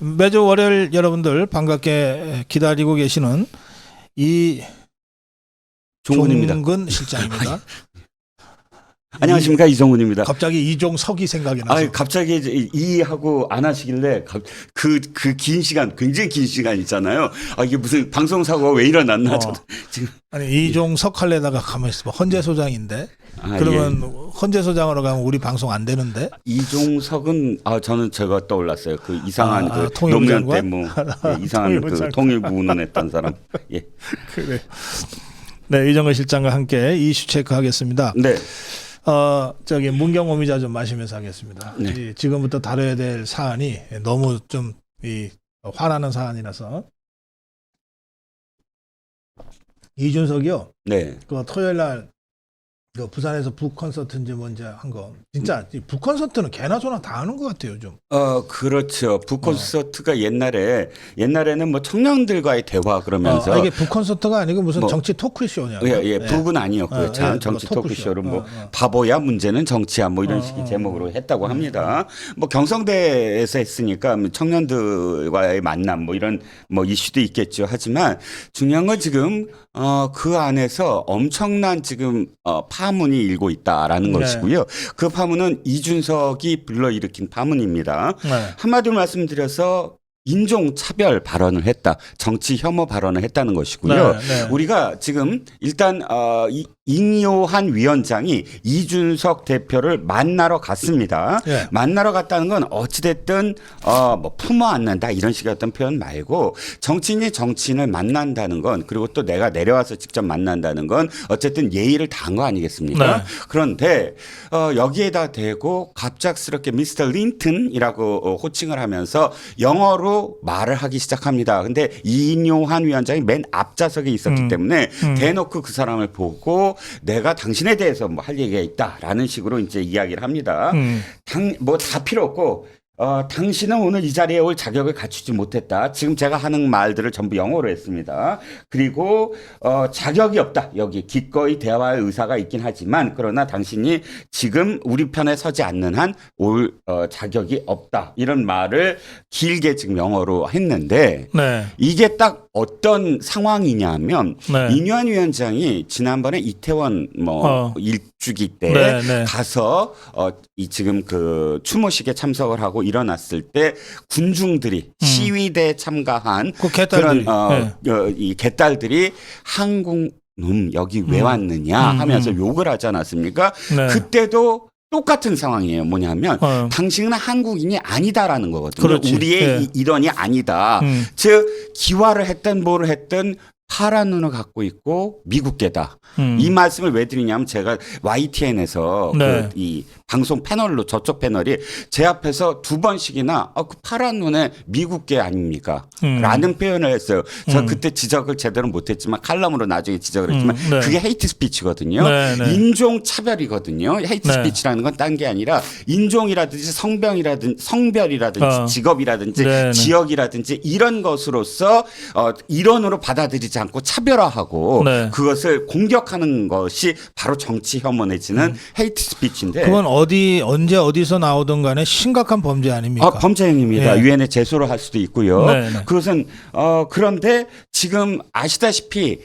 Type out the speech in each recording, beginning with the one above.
매주 월요일 여러분들 반갑게 기다리고 계시는 종근입니다. 이종근 실장입니다. 안녕하십니까, 이종근입니다. 갑자기 이종석이 생각이 나서. 갑자기 이하고 안 하시길래 그 긴 시간, 굉장히 긴 시간 있잖아요. 이게 무슨 방송 사고가 왜 일어났나? 지금. 아니 이종석 할래다가 가만히 있어봐. 헌재 소장인데. 그러면 헌재 소장으로 가면 우리 방송 안 되는데. 이종석은 저는 제가 떠올랐어요. 그 이상한 그 노무현 때 뭐 이상한 그 통일부 운운했던 사람. 예. 그래. 네, 이종근 실장과 함께 이슈 체크하겠습니다. 네. 저기 문경오미자 좀 마시면서 하겠습니다. 네. 지금부터 다뤄야 될 사안이 너무 좀 화나는 사안이라서. 이준석이요. 네. 그 토요일 날 그 부산에서 북 콘서트인지 뭔지 한 거. 진짜 북 콘서트는 개나 소나 다 하는 것 같아요, 요즘. 그렇죠. 북 콘서트가 옛날에는 뭐 청년들과의 대화 그러면서 이게 북 콘서트가 아니고 무슨 정치 토크쇼냐. 예, 북은 아니었고요. 정치 토크쇼를 바보야 문제는 정치야 뭐 이런 식의 제목으로 했다고 합니다. 뭐 경성대에서 했으니까 청년들과의 만남 뭐 이런 뭐 이슈도 있겠죠. 하지만 중요한 건 지금 그 안에서 엄청난 지금 파문이 일고 있다라는 것이고요. 그 파문은 이준석이 불러일으킨 파문입니다. 한마디로 말씀드려서 인종차별 발언을 했다. 정치 혐오 발언을 했다는 것이고요. 우리가 지금 일단 인요한 위원장이 이준석 대표를 만나러 갔습니다. 만나러 갔다는 건 어찌됐든 뭐 품어 안는다 이런 식의 어떤 표현 말고 정치인이 정치인을 만난다는 건 그리고 또 내가 내려와서 직접 만난다는 건 어쨌든 예의를 다한 거 아니겠습니까? 그런데 여기에다 대고 갑작스럽게 미스터 린튼이라고 호칭을 하면서 영어로 말을 하기 시작합니다. 근데 이인요한 위원장이 맨 앞좌석에 있었기 때문에 대놓고 그 사람을 보고 내가 당신에 대해서 뭐 할 얘기가 있다라는 식으로 이제 이야기를 합니다. 뭐 다 필요 없고 당신은 오늘 이 자리에 올 자격을 갖추지 못했다. 지금 제가 하는 말들을 전부 영어로 했습니다. 그리고 자격이 없다. 여기 기꺼이 대화할 의사가 있긴 하지만 그러나 당신이 지금 우리 편에 서지 않는 한 올 자격이 없다. 이런 말을 길게 지금 영어로 했는데 이게 딱 어떤 상황이냐면 인요한 위원장이 지난번에 이태원 일주기 때 가서 이 지금 그 추모식에 참석을 하고 일어났을 때 군중들이 시위대에 참가한 그 개딸들이. 그런 이 개딸들이 한국 여기 왜 왔느냐 하면서 욕을 하지 않았습니까? 그때도 똑같은 상황이에요. 뭐냐면 당신은 한국인이 아니다라는 거거든요. 그렇지. 우리의 일원이 아니다. 즉 기화를 했든 뭐를 했든 파란 눈을 갖고 있고 미국계다. 이 말씀을 왜 드리냐면 제가 YTN에서 이 방송 패널로 저쪽 패널이 제 앞에서 두 번씩이나 그 파란 눈에 미국계 아닙니까? 라는 표현을 했어요. 저 그때 지적을 제대로 못했지만 칼럼으로 나중에 지적을 했지만 그게 헤이트 스피치거든요. 인종 차별이거든요. 헤이트 스피치라는 건 딴 게 아니라 인종이라든지 성별이라든지 직업이라든지 지역이라든지 이런 것으로서 일원으로 받아들이지 않고 차별화하고 그것을 공격하는 것이 바로 정치 혐오 내지는 헤이트 스피치인데 그건 언제 어디서 나오든 간에 심각한 범죄 아닙니까? 범죄 행위입니다. 유엔에 제소를 할 수도 있고요. 그것은 그런데 지금 아시다시피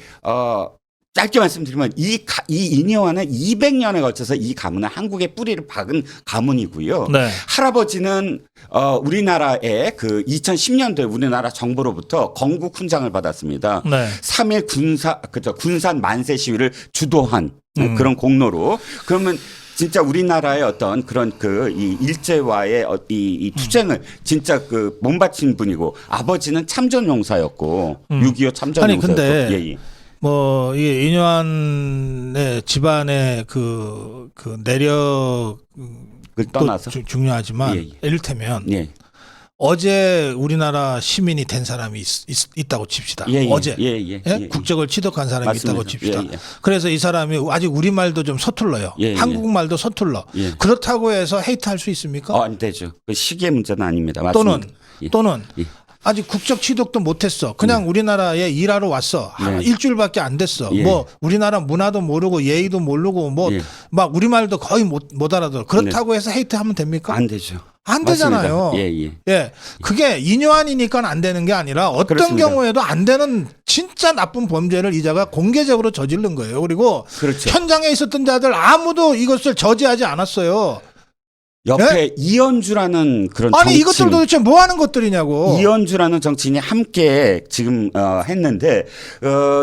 짧게 말씀드리면 이 인여와는 200년에 걸쳐서 이 가문은 한국의 뿌리를 박은 가문이고요. 할아버지는 우리나라의 그 2010년도에 우리나라 정부로부터 건국 훈장을 받았습니다. 3.1 군산 만세 시위를 주도한 그런 공로로 그러면 진짜 우리나라의 어떤 그런 이 일제와의 이 투쟁을 진짜 그 몸바친 분이고 아버지는 참전용사였고 6.25 참전용사였고. 근데 뭐 이게 인요한의 집안의 그 내력을 떠나서 중요하지만 이를테면 어제 우리나라 시민이 된 사람이 있다고 칩시다. 어제 국적을 취득한 사람이 있다고 칩시다. 그래서 이 사람이 아직 우리말도 좀 서툴러요. 한국말도 서툴러. 그렇다고 해서 헤이트할 수 있습니까? 안 되죠. 그 시기의 문제는 아닙니다. 또는 아직 국적 취득도 못했어. 그냥 우리나라에 일하러 왔어. 일주일밖에 안 됐어. 뭐 우리나라 문화도 모르고 예의도 모르고 뭐 막 우리말도 거의 못 알아들어. 그렇다고 해서 헤이트하면 됩니까? 안 되죠. 안 되잖아요. 예. 그게 인요한이니까 안 되는 게 아니라 어떤 그렇습니다. 경우에도 안 되는 진짜 나쁜 범죄를 이 자가 공개적으로 저지른 거예요. 그리고 그렇죠. 현장에 있었던 자들 아무도 이것을 저지하지 않았어요. 옆에 예? 이현주라는 그런 아니 정치인, 이것들 도대체 뭐 하는 것들이냐고. 이현주라는 정치인이 함께 지금 했는데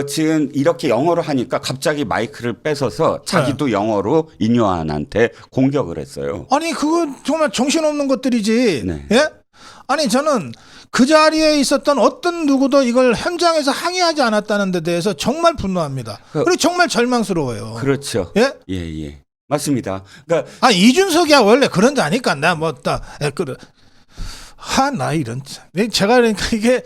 지금 이렇게 영어로 하니까 갑자기 마이크를 뺏어서 자기도 영어로 인요한한테 공격을 했어요. 아니 그건 정말 정신없는 것들이지. 네. 예? 아니 저는 그 자리에 있었던 어떤 누구도 이걸 현장에서 항의하지 않았다는 데 대해서 정말 분노합니다. 그리고 정말 절망스러워요. 그렇죠. 예? 예. 맞습니다. 그러니까 이준석이야 원래 그런 자니까 나 나 이런 제가 그러니까 이게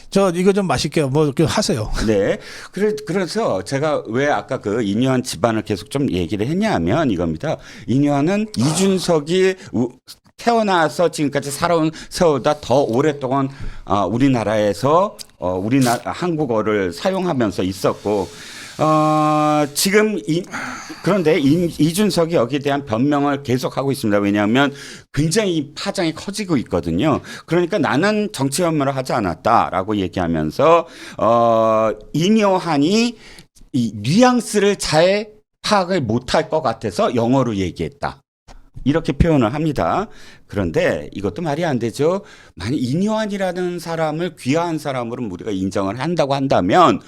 저 이거 좀 마실게요. 뭐 하세요. 네. 그래서 제가 왜 아까 그 인요한 집안을 계속 좀 얘기를 했냐면 이겁니다. 인요한은 이준석이 태어나서 지금까지 살아온 세월보다 더 오랫동안 우리나라에서 한국어를 사용하면서 있었고 지금 그런데 이준석이 여기에 대한 변명을 계속하고 있습니다. 왜냐하면 굉장히 파장이 커지고 있거든요. 그러니까 나는 정치 혐오를 하지 않았다라고 얘기하면서 인요한이 이 뉘앙스를 잘 파악을 못할 것 같아서 영어로 얘기했다. 이렇게 표현을 합니다. 그런데 이것도 말이 안 되죠. 만약 인요한이라는 사람을 귀한 사람으로 우리가 인정을 한다고 한다면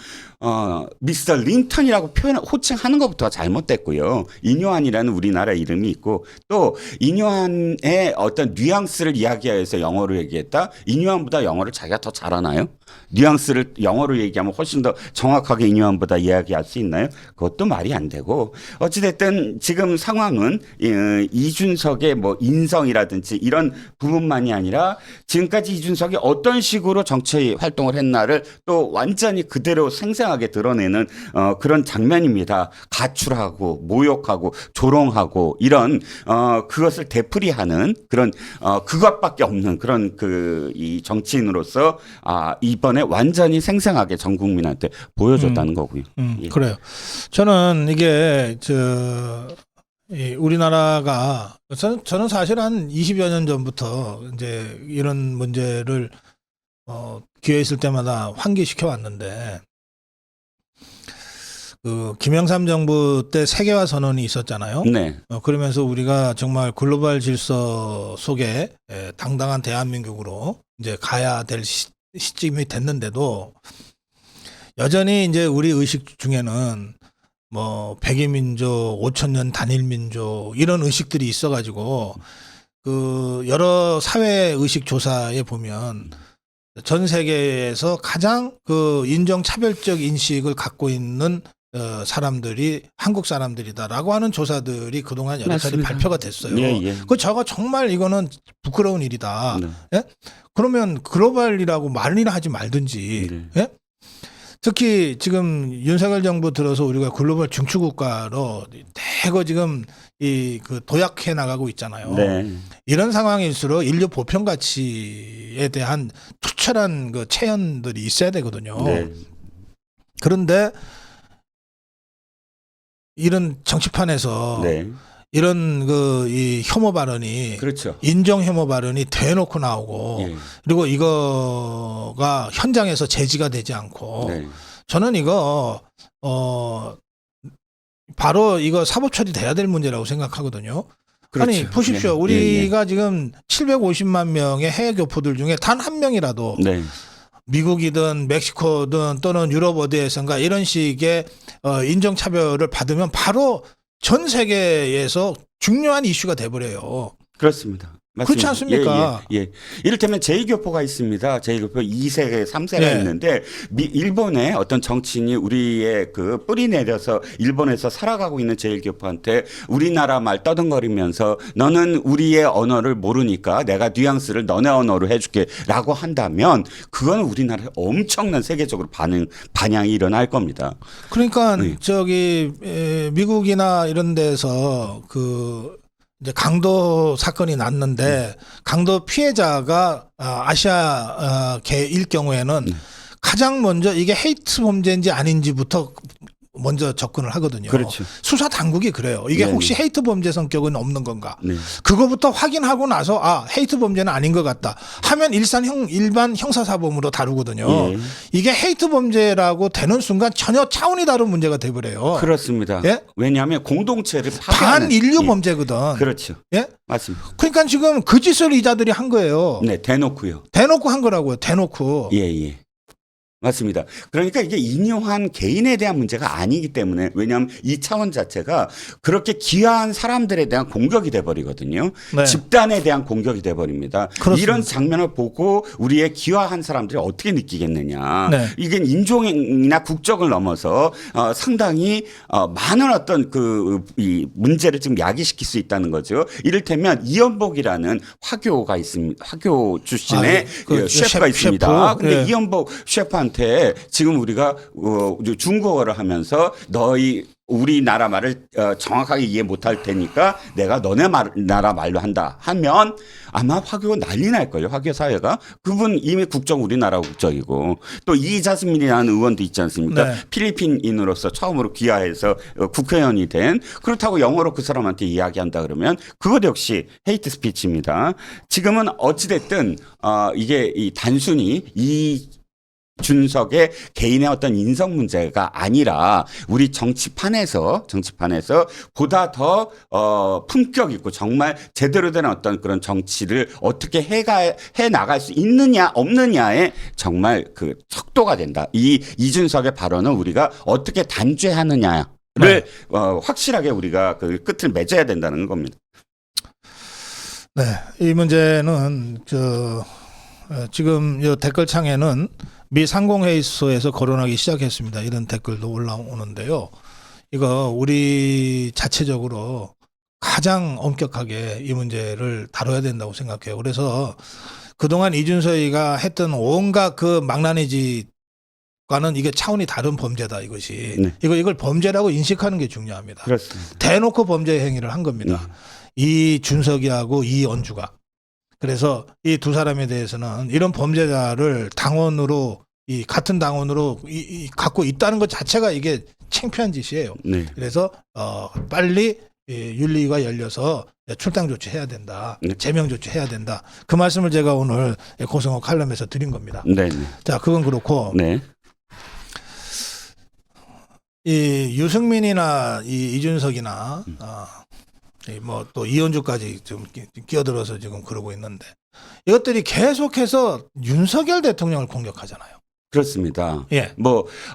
미스터 린턴이라고 호칭하는 것부터가 잘못됐고요. 인요한이라는 우리나라 이름이 있고 또 인요한의 어떤 뉘앙스를 이야기해서 영어로 얘기했다. 인요한보다 영어를 자기가 더 잘하나요? 뉘앙스를 영어로 얘기하면 훨씬 더 정확하게 인요한보다 이야기할 수 있나요? 그것도 말이 안 되고 어찌됐든 지금 상황은 이준석의 뭐 인성이라든지 이런 부분만이 아니라 지금까지 이준석이 어떤 식으로 정치 활동을 했나를 또 완전히 그대로 생생하게 드러내는 그런 장면입니다. 가출하고 모욕하고 조롱하고 이런 그것을 되풀이하는 그런 그것밖에 없는 그런 이 정치인으로서 이번에 완전히 생생하게 전 국민한테 보여줬다는 거고요. 예. 그래요. 저는 이게 우리나라가 저는 사실 한 20여 년 전부터 이제 이런 문제를 기회 있을 때마다 환기시켜 왔는데 그 김영삼 정부 때 세계화 선언이 있었잖아요. 네. 그러면서 우리가 정말 글로벌 질서 속에 당당한 대한민국으로 이제 가야 될 시점이 됐는데도 여전히 이제 우리 의식 중에는 뭐 백이민족, 5천년 단일민족 이런 의식들이 있어가지고 그 여러 사회 의식 조사에 보면 전 세계에서 가장 그 인종차별적 인식을 갖고 있는 사람들이 한국 사람들이다라고 하는 조사들이 그동안 여러 차례 발표가 됐어요. 저거 정말 이거는 부끄러운 일이다. 네. 예? 그러면 글로벌이라고 말이나 하지 말든지. 네. 예? 특히 지금 윤석열 정부 들어서 우리가 글로벌 중추국가로 대거 지금 그 도약해 나가고 있잖아요. 네. 이런 상황일수록 인류 보편 가치에 대한 투철한 그 체현들이 있어야 되거든요. 네. 그런데 이런 정치판에서 네. 이런 이 혐오 발언이 그렇죠. 인종 혐오 발언이 대놓고 나오고 예. 그리고 이거가 현장에서 제지가 되지 않고 네. 저는 이거 바로 이거 사법 처리돼야 될 문제라고 생각하거든요. 그렇죠. 아니 보십시오. 네. 우리가 지금 750만 명의 해외 교포들 중에 단 한 명이라도 네. 미국이든 멕시코든 또는 유럽 어디에선가 이런 식의 인종차별을 받으면 바로 전 세계에서 중요한 이슈가 돼버려요. 그렇습니다. 맞습니다. 그렇지 않습니까? 예. 이를테면 제2교포가 있습니다. 제2교포 2세, 3세가 있는데 일본의 어떤 정치인이 우리의 그 뿌리 내려서 일본에서 살아가고 있는 제1교포한테 우리나라 말 떠듬거리면서 너는 우리의 언어를 모르니까 내가 뉘앙스를 너네 언어로 해줄게 라고 한다면 그건 우리나라에 엄청난 세계적으로 반향이 일어날 겁니다. 그러니까 미국이나 이런 데서 이제 강도 사건이 났는데 강도 피해자가 아시아계일 경우에는 가장 먼저 이게 헤이트 범죄인지 아닌지부터 먼저 접근을 하거든요. 그렇죠. 수사 당국이 그래요. 이게 네네. 혹시 헤이트 범죄 성격은 없는 건가? 네. 그거부터 확인하고 나서 헤이트 범죄는 아닌 것 같다 하면 일반 형사사범으로 다루거든요. 예. 이게 헤이트 범죄라고 되는 순간 전혀 차원이 다른 문제가 돼버려요. 그렇습니다. 예? 왜냐하면 공동체를 파괴하는 반인류 예. 범죄거든. 그렇죠. 예? 맞습니다. 그러니까 지금 그 짓을 이자들이 한 거예요. 네, 대놓고요. 대놓고 한 거라고요. 대놓고. 예. 맞습니다. 그러니까 이게 인요한 개인에 대한 문제가 아니기 때문에 왜냐하면 이 차원 자체가 그렇게 기여한 사람들에 대한 공격이 돼버리거든요. 네. 집단에 대한 공격이 돼버립니다. 그렇습니다. 이런 장면을 보고 우리의 기여한 사람들이 어떻게 느끼겠느냐. 네. 이게 인종이나 국적을 넘어서 상당히 많은 어떤 이 문제를 지금 야기시킬 수 있다는 거죠. 이를테면 이연복이라는 화교가 있습니다. 화교 출신의 셰프가 있습니다. 셰프. 근데 예. 이연복 셰프한테 지금 우리가 중국어를 하면서 우리나라 말을 정확하게 이해 못할 테니까 내가 너네 나라 말로 한다 하면 아마 화교 난리 날걸요. 화교 사회가. 그분 이미 국적 우리나라 국적이고 또 이자스민이라는 의원도 있지 않습니까? 네. 필리핀인으로서 처음으로 귀화해서 국회의원이 된 그렇다고 영어로 그 사람한테 이야기한다 그러면 그것 역시 헤이트 스피치입니다. 지금은 어찌됐든 이게 단순히 이준석의 개인의 어떤 인성 문제가 아니라 우리 정치판에서 보다 더 품격 있고 정말 제대로 된 어떤 그런 정치를 어떻게 해 나갈 수 있느냐 없느냐에 정말 그 척도가 된다. 이준석의 발언은 우리가 어떻게 단죄하느냐를 네. 확실하게 우리가 그 끝을 맺어야 된다는 겁니다. 네, 이 문제는 지금 이 댓글창에는 미 상공회의소에서 거론하기 시작했습니다. 이런 댓글도 올라오는데요. 이거 우리 자체적으로 가장 엄격하게 이 문제를 다뤄야 된다고 생각해요. 그래서 그동안 이준석이가 했던 온갖 그 망나니 짓과는 이게 차원이 다른 범죄다 이것이. 네. 이걸 범죄라고 인식하는 게 중요합니다. 그렇습니다. 대놓고 범죄 행위를 한 겁니다. 이준석이하고 이언주가. 그래서 이 두 사람에 대해서는 이런 범죄자를 당원으로 같은 당원으로 갖고 있다는 것 자체가 이게 창피한 짓이에요. 네. 그래서 빨리 윤리위가 열려서 출당 조치해야 된다. 네. 제명 조치해야 된다. 그 말씀을 제가 오늘 고성호 칼럼에서 드린 겁니다. 네. 자, 그건 그렇고 네. 이 유승민이나 이준석이나 뭐 또 이현주까지 좀 끼어들어서 지금 그러고 있는데 이것들이 계속해서 윤석열 대통령을 공격하잖아요. 그렇습니다. 예.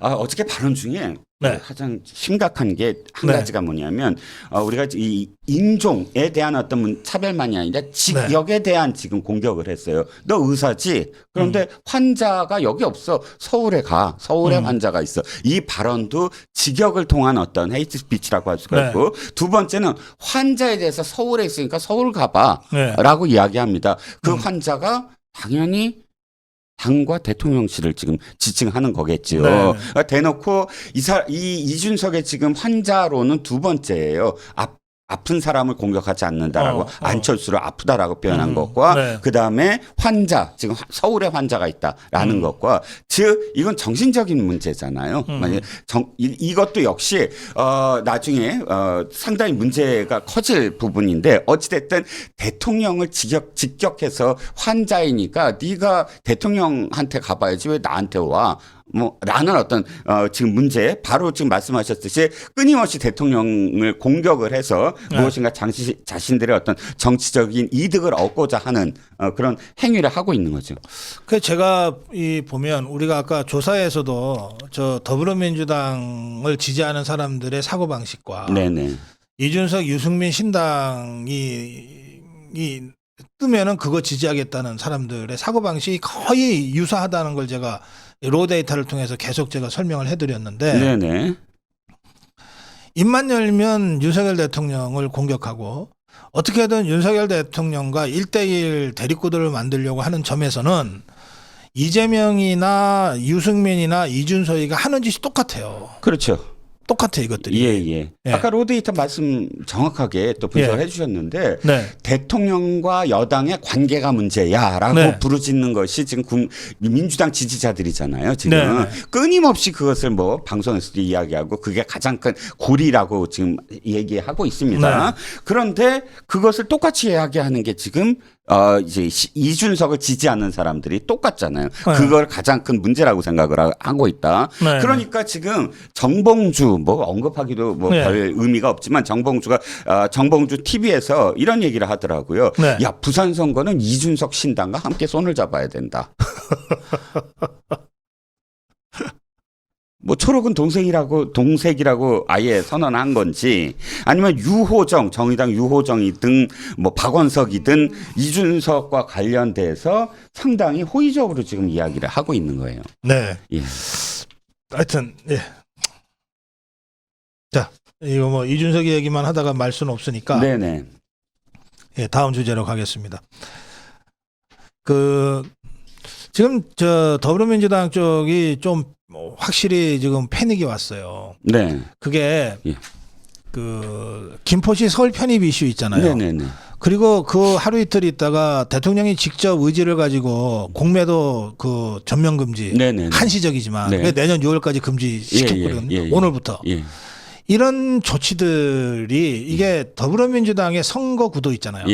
어저께 발언 중에 네. 가장 심각한 게 한 네. 가지가 뭐냐면 우리가 이 인종에 대한 어떤 차별만이 아니라 직역에 대한 지금 공격을 했어요. 너 의사지? 그런데 환자가 여기 없어. 서울에 가. 서울에 환자가 있어. 이 발언도 직역을 통한 어떤 헤이트 스피치라고 할 수가 있고 두 번째는 환자에 대해서 서울에 있으니까 서울 가봐 라고 이야기합니다. 그 환자가 당연히 당과 대통령실을 지금 지칭하는 거겠지요. 네. 대놓고 이준석의 지금 환자로는 두 번째예요. 아픈 사람을 공격하지 않는다라고 안철수를 아프다라고 표현한 것과 그다음에 환자 지금 서울에 환자가 있다라는 것과 즉 이건 정신적인 문제잖아요. 만약 이것도 역시 나중에 상당히 문제가 커질 부분인데 어찌됐든 대통령을 직격해서 환자이니까 네가 대통령한테 가봐야지 왜 나한테 와. 라는 어떤 지금 문제 바로 지금 말씀하셨듯이 끊임없이 대통령을 공격을 해서 무엇인가 자신들의 어떤 정치적인 이득을 얻고자 하는 그런 행위를 하고 있는 거죠. 그 제가 보면 우리가 아까 조사에서도 저 더불어민주당을 지지하는 사람들의 사고방식과 네네. 이준석 유승민 신당이 뜨면은 그거 지지하겠다는 사람들의 사고방식이 거의 유사하다는 걸 제가 로 데이터를 통해서 계속 제가 설명을 해드렸는데 네네. 입만 열면 윤석열 대통령을 공격하고 어떻게든 윤석열 대통령과 1대1 대립구도를 만들려고 하는 점에서는 이재명이나 유승민이나 이준석이가 하는 짓이 똑같아요. 그렇죠. 똑같아 이것들이. 예. 아까 로데이터 말씀 정확하게 또 분석해 주셨는데 대통령과 여당의 관계가 문제야라고 부르짖는 것이 지금 민주당 지지자들이잖아요. 지금 끊임없이 그것을 뭐 방송에서도 이야기하고 그게 가장 큰 고리라고 지금 얘기하고 있습니다. 그런데 그것을 똑같이 이야기하는 게 지금 이제 이준석을 지지하는 사람들이 똑같잖아요. 그걸 가장 큰 문제라고 생각을 하고 있다. 그러니까 지금 정봉주 뭐 언급하기도 뭐 별 의미가 없지만 정봉주 TV에서 이런 얘기를 하더라고요. 야, 부산 선거는 이준석 신당과 함께 손을 잡아야 된다. 뭐 초록은 동색이라고 아예 선언한 건지 아니면 정의당 유호정이든 뭐 박원석이든 이준석과 관련돼서 상당히 호의적으로 지금 이야기를 하고 있는 거예요. 네. 예. 하여튼 자, 이거 뭐 이준석 얘기만 하다가 말 수는 없으니까. 네네. 예, 다음 주제로 가겠습니다. 지금 더불어민주당 쪽이 좀 확실히 지금 패닉이 왔어요. 네. 그게 김포시 서울 편입 이슈 있잖아요. 네네네. 그리고 그 하루 이틀 있다가 대통령이 직접 의지를 가지고 공매도 전면 금지. 네네네. 한시적이지만 내년 6월까지 금지시켰거든요. 오늘부터. 이런 조치들이 이게 더불어민주당의 선거 구도 있잖아요.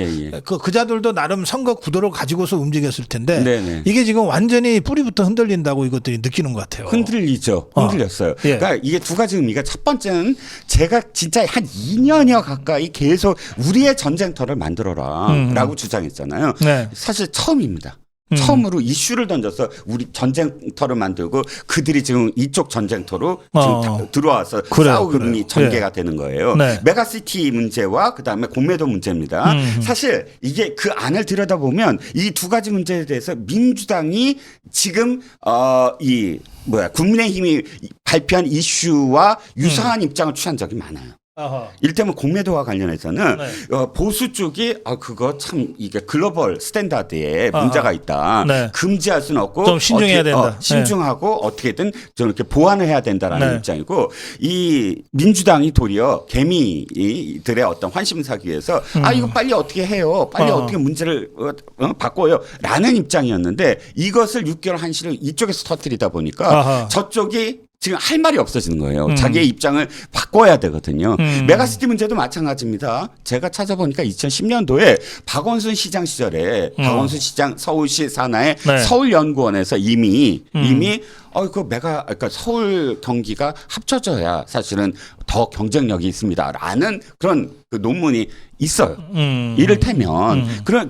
그자들도 나름 선거 구도를 가지고서 움직였을 텐데 이게 지금 완전히 뿌리부터 흔들린다고 이것들이 느끼는 것 같아요. 흔들렸어요. 그러니까 이게 두 가지 의미가 첫 번째는 제가 진짜 한 2년여 가까이 계속 우리의 전쟁터를 만들어라라고 주장했잖아요. 사실 처음입니다. 처음으로 이슈를 던져서 우리 전쟁터를 만들고 그들이 지금 이쪽 전쟁터로 지금 들어와서 싸움이 전개가 되는 거예요. 메가시티 문제와 그다음에 공매도 문제입니다. 사실 이게 그 안을 들여다보면 이 두 가지 문제에 대해서 민주당이 지금 국민의힘이 발표한 이슈와 유사한 입장을 취한 적이 많아요. 이를테면 공매도와 관련해서는 보수 쪽이 그거 참 이게 글로벌 스탠다드에 문제가 있다. 금지할 수는 없고 좀 신중해야 된다. 신중하고 어떻게든 좀 이렇게 보완을 해야 된다라는 입장이고 이 민주당이 도리어 개미들의 어떤 환심을 사기 위해서 이거 빨리 어떻게 해요? 빨리 어떻게 문제를 바꿔요?라는 입장이었는데 이것을 6개월 한시를 이쪽에서 터뜨리다 보니까 저쪽이 지금 할 말이 없어지는 거예요. 자기의 입장을 바꿔야 되거든요. 메가시티 문제도 마찬가지입니다. 제가 찾아보니까 2010년도에 박원순 시장 시절에 박원순 시장 서울시 산하의 서울연구원에서 이미 그러니까 서울 경기가 합쳐져야 사실은 더 경쟁력이 있습니다라는 그런 논문이 있어요. 이를테면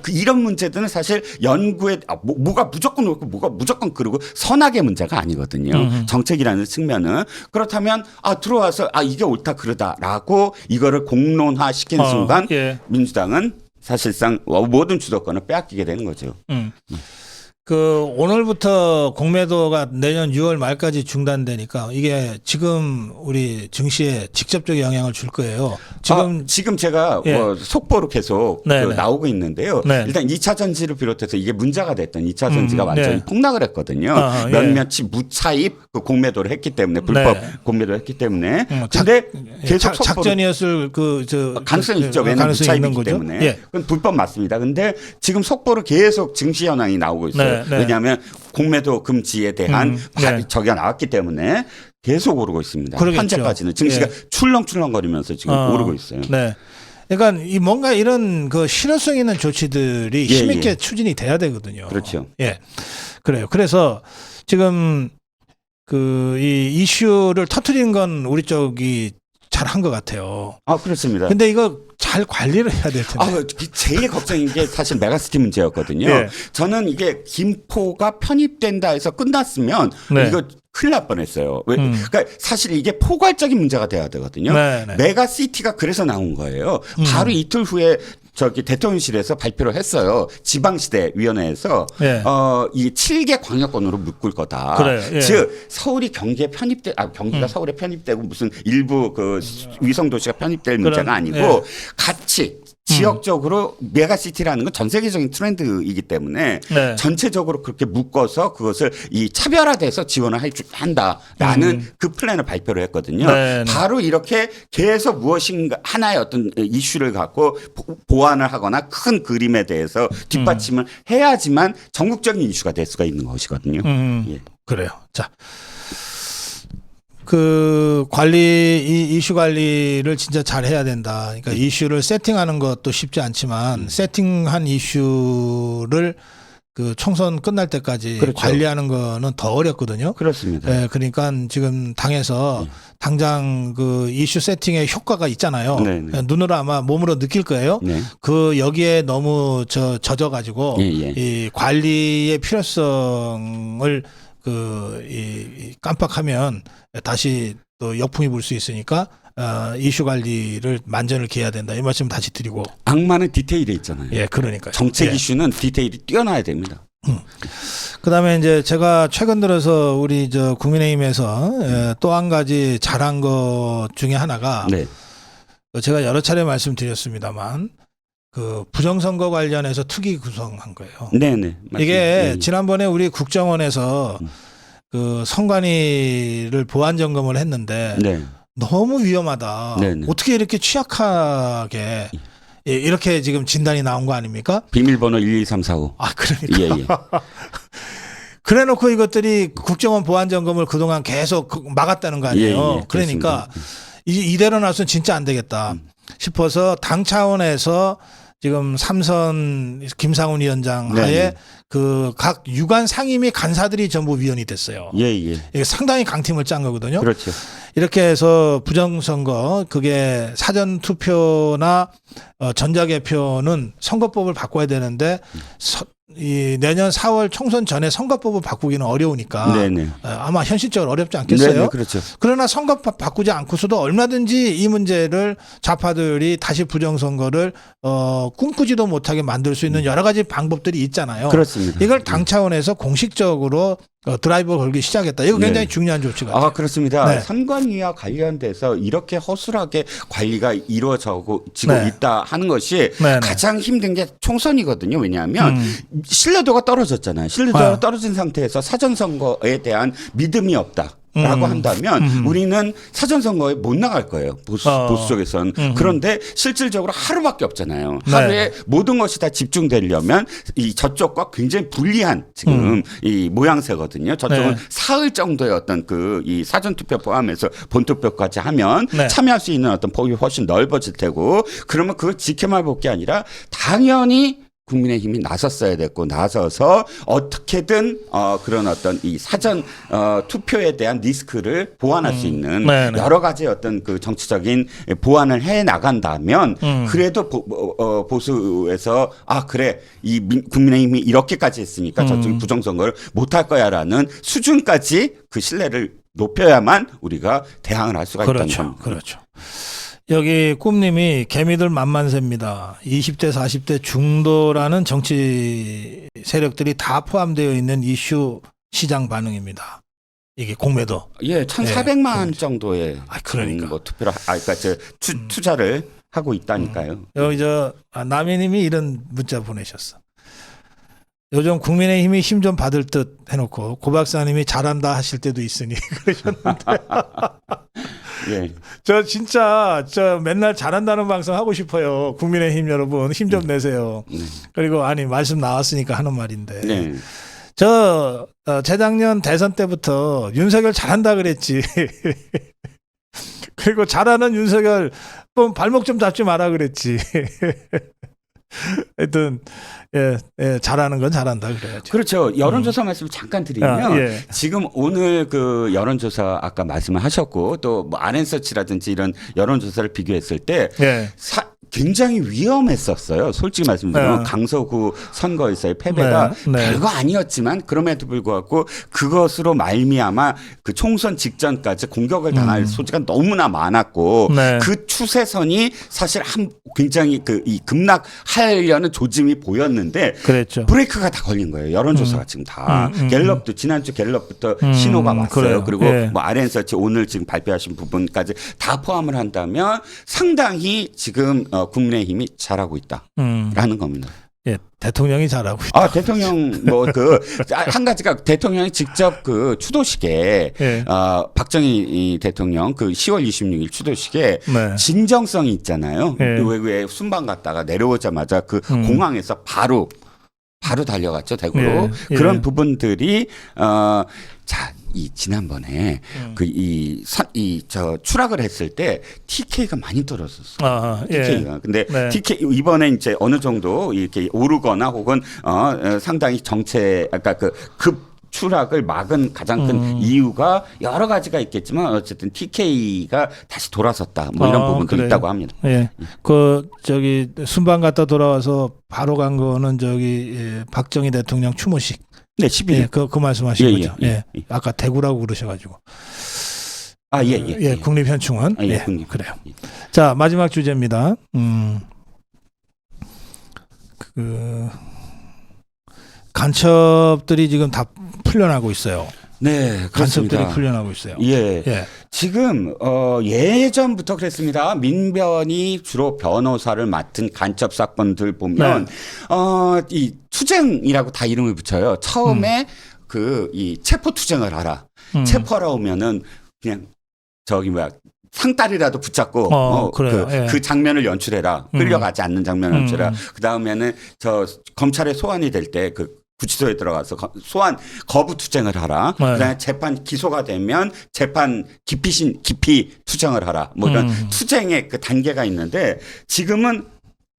이런 문제들은 사실 연구에 뭐가 무조건 옳고 뭐가 무조건 그르고 선악의 문제가 아니거든요. 정책이라는 측면은 그렇다면 들어와서 이게 옳다 그르다라고 이거를 공론화시킨 순간 민주당은 사실상 모든 주도권을 빼앗기게 되는 거죠. 오늘부터 공매도가 내년 6월 말까지 중단되니까 이게 지금 우리 증시에 직접적 영향을 줄 거예요. 지금 제가 속보로 계속 나오고 있는데요. 일단 2차 전지를 비롯해서 이게 문제가 됐던 2차 전지가 완전히 폭락을 했거든요. 몇몇이 무차입 공매도를 했기 때문에 불법 공매도를 했기 때문에. 근데 계속 작전이었을 가능성이 있죠. 왜냐하면 무차입이기 때문에. 그건 불법 맞습니다. 근데 지금 속보로 계속 증시 현황이 나오고 있어요. 왜냐하면 공매도 금지에 대한 저기가 나왔기 때문에 계속 오르고 있습니다. 그러겠죠. 현재까지는 증시가 출렁출렁거리면서 지금 오르고 있어요. 그러니까 뭔가 이런 실효성 있는 조치들이 힘있게 추진이 돼야 되거든요. 그렇죠. 그래요. 그래서 지금 이 이슈를 터뜨린 건 우리 쪽이 잘한 것 같아요. 그렇습니다. 근데 이거 잘 관리를 해야 될 텐데. 제일 걱정인 게 사실 메가시티 문제였거든요. 저는 이게 김포가 편입된다 해서 끝났으면 이거 큰일 날 뻔했어요. 그러니까 사실 이게 포괄적인 문제가 돼야 되거든요. 메가시티가 그래서 나온 거예요. 바로 이틀 후에 대통령실에서 발표를 했어요. 지방시대위원회에서 이 7개 광역권으로 묶을 거다. 즉 서울이 경기에 경기가 서울에 편입되고 무슨 일부 위성도시가 편입될 문제가 아니고 같이 지역적으로 메가시티라는 건 전 세계적인 트렌드이기 때문에 네. 전체적으로 그렇게 묶어서 그것을 이 차별화돼서 지원을 한다라는 그 플랜을 발표를 했거든요. 네. 바로 이렇게 계속 무엇인가 하나의 어떤 이슈를 갖고 보완을 하거나 큰 그림에 대해서 뒷받침을 해야지만 전국적인 이슈가 될 수가 있는 것이거든요. 예. 그래요. 자. 그 이 이슈 관리를 진짜 잘 해야 된다. 그러니까 이슈를 세팅하는 것도 쉽지 않지만 세팅한 이슈를 그 총선 끝날 때까지 그렇죠. 관리하는 거는 더 어렵거든요. 그렇습니다. 네, 그러니까 지금 당에서 당장 그 이슈 세팅의 효과가 있잖아요. 네네. 눈으로 아마 몸으로 느낄 거예요. 네. 그 여기에 너무 젖어가지고 이 관리의 필요성을 이 깜빡하면 다시 또 역풍이 불 수 있으니까 이슈 관리를 만전을 기해야 된다. 이 말씀 다시 드리고. 악마는 디테일에 있잖아요. 예, 그러니까 정책 이슈는 디테일이 뛰어나야 됩니다. 그다음에 이제 제가 최근 들어서 우리 국민의힘에서 또 한 가지 잘한 것 중에 하나가 네. 제가 여러 차례 말씀드렸습니다만 그 부정선거 관련해서 특위 구성한 거예요. 네네. 이게 지난번에 우리 국정원에서 그 선관위를 보안 점검을 했는데 네. 너무 위험하다. 네네. 어떻게 이렇게 취약하게 이렇게 지금 진단이 나온 거 아닙니까? 비밀번호 12345. 아, 그러니까. 예, 예. 그래놓고 이것들이 국정원 보안 점검을 그동안 계속 막았다는 거 아니에요. 예, 그러니까 이대로 놔서는 진짜 안 되겠다 싶어서 당 차원에서 지금 삼선 김상훈 위원장 하에 그 각 유관 상임위 간사들이 전부 위원이 됐어요. 예, 예. 이게 상당히 강팀을 짠 거거든요. 그렇죠. 이렇게 해서 부정선거 그게 사전 투표나 전자개표는 선거법을 바꿔야 되는데 이 내년 4월 총선 전에 선거법을 바꾸기는 어려우니까 네네. 아마 현실적으로 어렵지 않겠어요? 네네, 그렇죠. 그러나 선거법 바꾸지 않고서도 얼마든지 이 문제를 좌파들이 다시 부정선거를 꿈꾸지도 못하게 만들 수 있는 여러 가지 방법들이 있잖아요. 그렇습니다. 이걸 당 차원에서 공식적으로 드라이버 걸기 시작했다. 이거 굉장히 중요한 조치 같아요. 아, 그렇습니다. 네. 선관위와 관련돼서 이렇게 허술하게 관리가 이루어지고 있다 하는 것이 가장 힘든 게 총선이거든요. 왜냐하면 신뢰도가 떨어졌잖아요. 신뢰도가 떨어진 상태에서 사전선거에 대한 믿음이 없다. 라고 한다면 우리는 사전선거에 못 나갈 거예요. 보수 쪽에서는. 그런데 실질적으로 하루밖에 없잖아요. 하루에 모든 것이 다 집중되려면 이 저쪽과 굉장히 불리한 지금 이 모양새거든요. 저쪽은 사흘 정도의 어떤 이 사전투표 포함해서 본투표까지 하면 참여할 수 있는 어떤 폭이 훨씬 넓어질 테고 그러면 그걸 지켜만 볼 게 아니라 당연히 국민의힘이 나섰어야 됐고 나서서 어떻게든 그런 어떤 이 사전 투표에 대한 리스크를 보완할 수 있는 여러 가지 어떤 그 정치적인 보완을 해 나간다면 그래도 보수에서 그래 이 국민의힘이 이렇게까지 했으니까 저쪽 부정선거를 못할 거야라는 수준까지 그 신뢰를 높여야만 우리가 대항을 할 수가 있다는 겁니다. 그렇죠. 여기 꿈님이 개미들 만만세입니다. 20대 40대 중도라는 정치 세력들이 다 포함되어 있는 이슈 시장 반응입니다. 이게 공매도. 예, 1,400만 정도의 그러니까. 뭐 투표를 그러니까 투자를 하고 있다니까요. 여기 남희님이 이런 문자 보내셨어. 요즘 국민의힘이 힘 좀 받을 듯 해놓고 고 박사님이 잘한다 하실 때도 있으니 그러셨는데. 예. 저 진짜 맨날 잘한다는 방송 하고 싶어요. 국민의힘 여러분 힘 좀 내세요. 그리고 말씀 나왔으니까 하는 말인데. 네. 재작년 대선 때부터 윤석열 잘한다 그랬지. 그리고 잘하는 윤석열 발목 좀 잡지 마라 그랬지. 하여튼 잘하는 건 잘한다 그래야죠. 그렇죠. 여론조사 말씀을 잠깐 드리면 지금 오늘 그 여론조사 아까 말씀을 하셨고 또 뭐 아랜서치라든지 이런 여론조사를 비교했을 때 굉장히 위험했었어요. 솔직히 말씀드리면 강서구 선거에서의 패배가 별거 아니었지만 그럼에도 불구하고 그것으로 말미암아 그 총선 직전까지 공격을 당할 소지가 너무나 많았고 그 추세선이 사실 굉장히 이 급락하려는 조짐이 보였는데 그랬죠. 브레이크가 다 걸린 거예요. 여론조사가 지금 다 갤럽도 지난주 갤럽부터 신호가 왔어요. 그리고 뭐 아랜서치 오늘 지금 발표하신 부분까지 다 포함을 한다면 상당히 지금 국민의힘이 잘하고 있다라는 겁니다. 예, 대통령이 잘하고 있다. 대통령 한 가지가 대통령이 직접 그 추도식에 예. 박정희 대통령 그 10월 26일 추도식에 네. 진정성이 있잖아요. 예. 외국에 순방 갔다가 내려오자마자 그 공항에서 바로 달려갔죠, 대구로. 예. 그런 예. 부분들이 이 지난번에 추락을 했을 때 TK가 많이 떨어졌어요. TK가. 예. 근데 네. TK 이번에 이제 어느 정도 이렇게 오르거나 혹은 상당히 아까 그 급 추락을 막은 가장 큰 이유가 여러 가지가 있겠지만 어쨌든 TK가 다시 돌아섰다. 뭐 이런 부분도 그래요. 있다고 합니다. 예. 순방 갔다 돌아와서 바로 간 거는 박정희 대통령 추모식. 네, 11일. 예, 그 말씀하신 거죠. 예. 아까 대구라고 그러셔가지고. 예. 국립현충원. 예, 그래요. 자, 마지막 주제입니다. 간첩들이 지금 다 풀려나고 있어요. 네, 그렇습니다. 간첩들이 풀려나고 있어요. 예. 지금 예전부터 그랬습니다. 민변이 주로 변호사를 맡은 간첩 사건들 보면 이 투쟁이라고 다 이름을 붙여요. 처음에 이 체포 투쟁을 하라. 체포하러 오면은 그냥 상다리라도 붙잡고 그 장면을 연출해라. 끌려가지 않는 장면을 연출해라. 그 다음에는 검찰에 소환이 될 때 구치소에 들어가서 소환 거부 투쟁을 하라. 그다음에 재판 기소가 되면 재판 기피 투쟁을 하라. 뭐 이런 투쟁의 그 단계가 있는데 지금은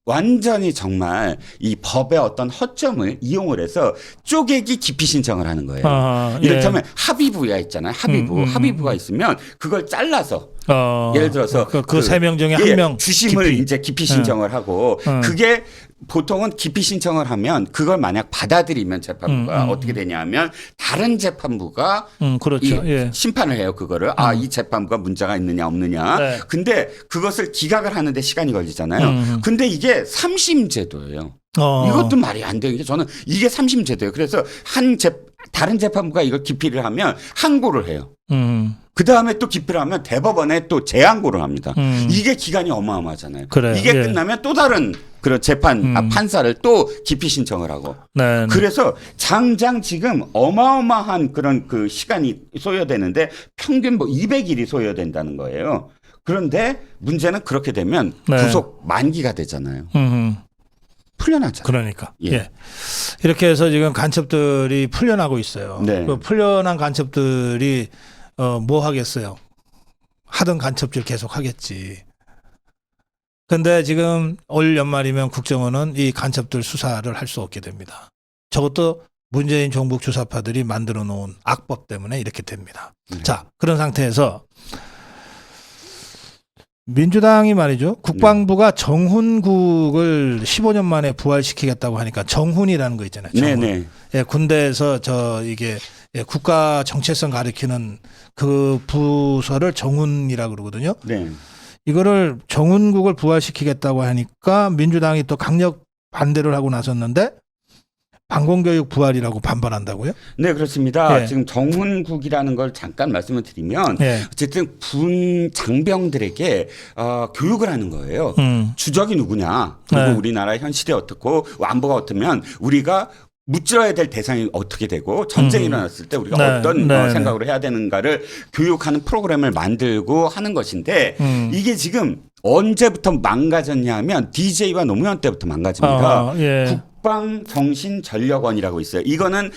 완전히 정말 이 법의 어떤 허점을 이용을 해서 쪼개기 기피 신청을 하는 거예요. 이를테면 합의부야 있잖아요. 합의부가 있으면 그걸 잘라서 예를 들어서 그 세 명 중에 한 명 주심을 이제 기피 신청을 하고 그게 보통은 기피 신청을 하면 그걸 만약 받아들이면 재판부가 어떻게 되냐면 다른 재판부가 그렇죠. 심판을 해요. 그거를 이 재판부가 문제가 있느냐 없느냐. 네. 근데 그것을 기각을 하는데 시간이 걸리잖아요. 근데 이게 3심 제도예요. 이것도 말이 안 돼요. 저는 이게 3심 제도예요. 그래서 다른 재판부가 이걸 기피를 하면 항고를 해요. 그 다음에 또 기피를 하면 대법원에 또 재항고를 합니다. 이게 기간이 어마어마하잖아요. 이게 끝나면 또 다른 그런 판사를 또 기피 신청을 하고. 네. 그래서 장장 지금 어마어마한 그런 그 시간이 소요되는데 평균 200일이 소요된다는 거예요. 그런데 문제는 그렇게 되면 구속 만기가 되잖아요. 풀려나죠. 그러니까. 이렇게 해서 지금 간첩들이 풀려나고 있어요. 네. 그 풀려난 간첩들이 뭐 하겠어요? 하던 간첩질 계속 하겠지. 근데 지금 올 연말이면 국정원은 이 간첩들 수사를 할 수 없게 됩니다. 저것도 문재인 정부 주사파들이 만들어 놓은 악법 때문에 이렇게 됩니다. 자, 그런 상태에서 민주당이 말이죠. 국방부가 정훈국을 15년 만에 부활시키겠다고 하니까 정훈이라는 거 있잖아요. 정훈. 군대에서 국가 정체성 가리키는 그 부서를 정훈이라고 그러거든요. 이거를 정훈국을 부활시키겠다고 하니까 민주당이 또 강력 반대를 하고 나섰는데 방공교육 부활이라고 반발한다고요? 네, 그렇습니다. 지금 정훈국이라는 걸 잠깐 말씀을 드리면 어쨌든 군 장병들에게 교육을 하는 거예요. 주적이 누구냐, 그리고 우리나라 현 시대 어떻고 안보가 어떻면 우리가 무찔러야 될 대상이 어떻게 되고 전쟁이 일어났을 때 우리가 어떤 생각으로 해야 되는가를 교육하는 프로그램을 만들고 하는 것인데 이게 지금 언제부터 망가졌냐 하면 DJ와 노무현 때부터 망가집니다. 국방정신전력원이라고 있어요. 이거는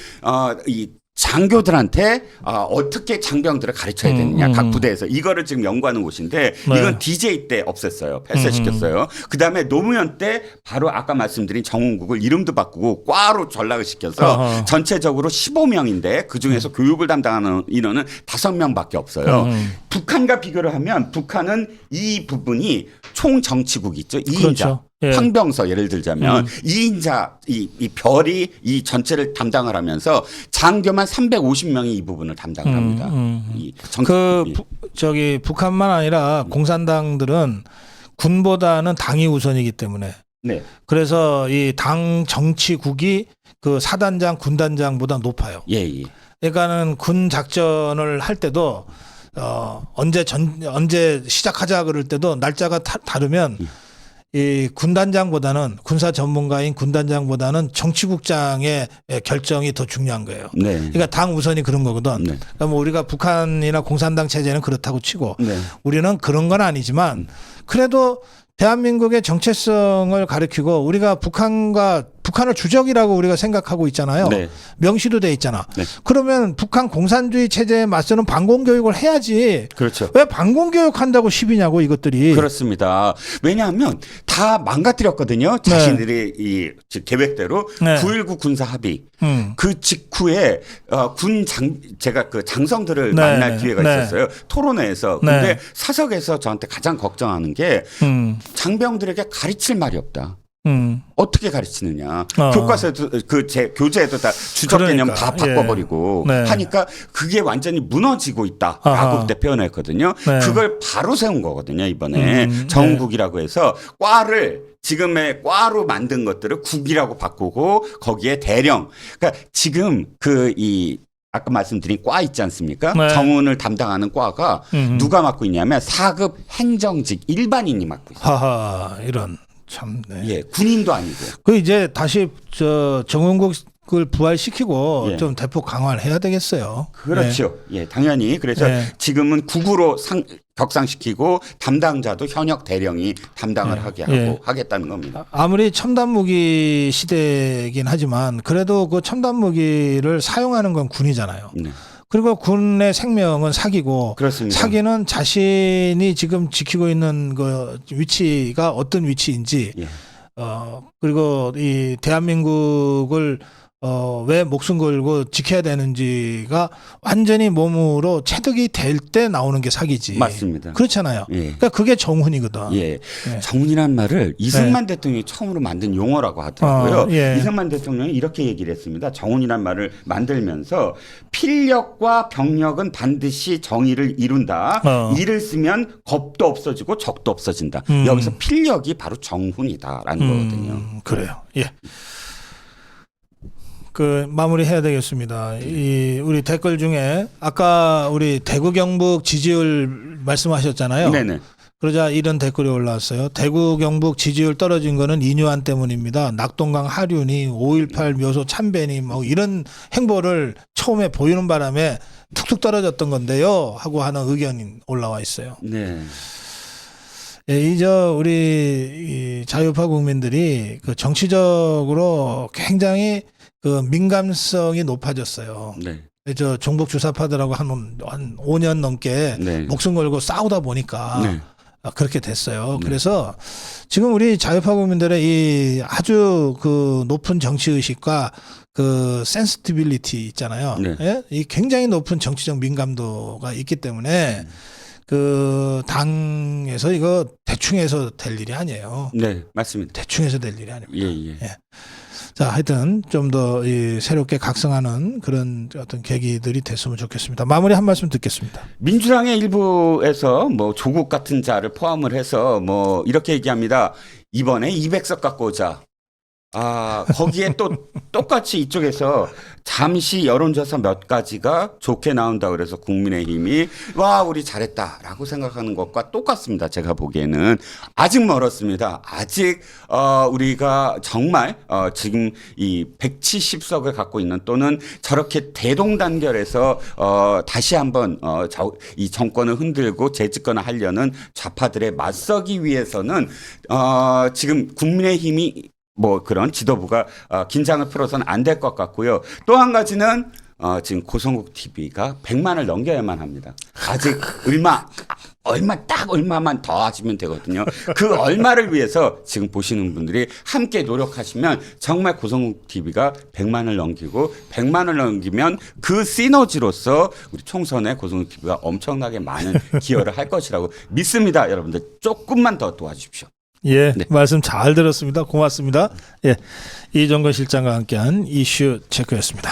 이 장교들한테 어떻게 장병들을 가르쳐야 되느냐 각 부대에서 이거를 지금 연구하는 곳인데 이건 DJ 때 없앴어요. 폐쇄시켰어요. 그다음에 노무현 때 바로 아까 말씀드린 정훈국을 이름도 바꾸고 과로 전락을 시켜서 전체적으로 15명인데 그중에서 교육을 담당하는 인원은 5명밖에 없어요. 북한과 비교를 하면 북한은 이 부분이 총정치국이 있죠. 2인자. 그렇죠. 황병서 예를 들자면 2인자 이 별이 이 전체를 담당을 하면서 장교만 350명이 이 부분을 담당을 합니다. 북한만 아니라 공산당들은 군보다는 당이 우선이기 때문에 그래서 이 당 정치국이 그 사단장 군단장보다 높아요. 그러니까는 군 작전을 할 때도 언제 시작하자 그럴 때도 날짜가 다르면 이 군단장보다는 군사 전문가인 군단장보다는 정치국장의 결정이 더 중요한 거예요. 네. 그러니까 당 우선이 그런 거거든. 네. 그러니까 뭐 우리가 북한이나 공산당 체제는 그렇다고 치고 네. 우리는 그런 건 아니지만 그래도 대한민국의 정체성을 가리키고 우리가 북한을 주적이라고 우리가 생각하고 있잖아요. 네. 명시도 돼 있잖아. 네. 그러면 북한 공산주의 체제에 맞서는 반공교육을 해야지. 그렇죠. 왜 반공교육한다고 시비냐고 이것들이. 그렇습니다. 왜냐하면 다 망가뜨렸거든요. 자신들이 이 계획대로 네. 9.19 군사 합의 그 직후에 제가 그 장성들을 만날 기회가 있었어요. 토론회에서. 근데 사석에서 저한테 가장 걱정하는 게 장병들에게 가르칠 말이 없다. 어떻게 가르치느냐. 교과서에도 교재에도 다 주적 개념 다 바꿔버리고 하니까 그게 완전히 무너지고 있다라고 그때 표현했거든요. 그걸 바로 세운 거거든요. 이번에 정국이라고 해서 지금의 과로 만든 것들을 국이라고 바꾸고 거기에 대령. 그러니까 지금 아까 말씀드린 과 있지 않습니까? 정운을 담당하는 과가 누가 맡고 있냐면 4급 행정직 일반인이 맡고 있어요. 하하, 이런. 참, 네. 예, 군인도 아니고요. 그 이제 다시 정원국을 부활시키고 좀 대폭 강화를 해야 되겠어요. 그렇죠. 예, 당연히. 그래서 지금은 국으로 격상시키고 담당자도 현역 대령이 담당을 하게 하고 하겠다는 겁니다. 아무리 첨단 무기 시대이긴 하지만 그래도 그 첨단 무기를 사용하는 건 군이잖아요. 네. 그리고 군의 생명은 사기고 그렇습니다. 사기는 자신이 지금 지키고 있는 그 위치가 어떤 위치인지 그리고 이 대한민국을 왜 목숨 걸고 지켜야 되는지가 완전히 몸으로 체득이 될 때 나오는 게 사기지. 맞습니다. 그렇잖아요. 그러니까 그게 정훈이거든. 정훈이란 말을 이승만 대통령이 처음으로 만든 용어라고 하더라고요. 이승만 대통령이 이렇게 얘기를 했습니다. 정훈이란 말을 만들면서 필력과 병력은 반드시 정의를 이룬다. 이를 쓰면 겁도 없어지고 적도 없어진다. 여기서 필력이 바로 정훈이다라는 거거든요. 그래요. 예. 마무리 해야 되겠습니다. 우리 댓글 중에 아까 우리 대구 경북 지지율 말씀하셨잖아요. 네네. 그러자 이런 댓글이 올라왔어요. 대구 경북 지지율 떨어진 거는 이뇨한 때문입니다. 낙동강 하륜이 5.18 묘소 참배니 뭐 이런 행보를 처음에 보이는 바람에 툭툭 떨어졌던 건데요. 하고 하는 의견이 올라와 있어요. 네. 우리 자유파 국민들이 그 정치적으로 굉장히 그 민감성이 높아졌어요. 네. 종북 주사파들하고 한 5년 넘게 목숨 걸고 싸우다 보니까 그렇게 됐어요. 그래서 지금 우리 자유파 국민들의 이 아주 그 높은 정치 의식과 그 센시티빌리티 있잖아요. 이 굉장히 높은 정치적 민감도가 있기 때문에 그 당에서 이거 대충 해서 될 일이 아니에요. 네, 맞습니다. 대충 해서 될 일이 아닙니다. 예. 자, 하여튼 좀 더 새롭게 각성하는 그런 어떤 계기들이 됐으면 좋겠습니다. 마무리 한 말씀 듣겠습니다. 민주당의 일부에서 뭐 조국 같은 자를 포함을 해서 뭐 이렇게 얘기합니다. 이번에 200석 갖고 오자. 거기에 또 똑같이 이쪽에서 잠시 여론조사 몇 가지가 좋게 나온다 그래서 국민의힘이 우리 잘했다라고 생각하는 것과 똑같습니다. 제가 보기에는 아직 멀었습니다. 아직 우리가 정말 지금 이 170석을 갖고 있는 또는 저렇게 대동단결해서 다시 한번 이 정권을 흔들고 재집권을 하려는 좌파들에 맞서기 위해서는 지금 국민의힘이 뭐 그런 지도부가 긴장을 풀어서는 안 될 것 같고요. 또 한 가지는 지금 고성국 TV가 100만을 넘겨야만 합니다. 아직 얼마만 더 하시면 되거든요. 그 얼마를 위해서 지금 보시는 분들이 함께 노력하시면 정말 고성국 TV가 100만을 넘기고 100만을 넘기면 그 시너지로서 우리 총선에 고성국 TV가 엄청나게 많은 기여를 할 것이라고 믿습니다. 여러분들 조금만 더 도와주십시오. 예, 말씀 잘 들었습니다. 고맙습니다. 예, 이정건 실장과 함께한 이슈 체크였습니다.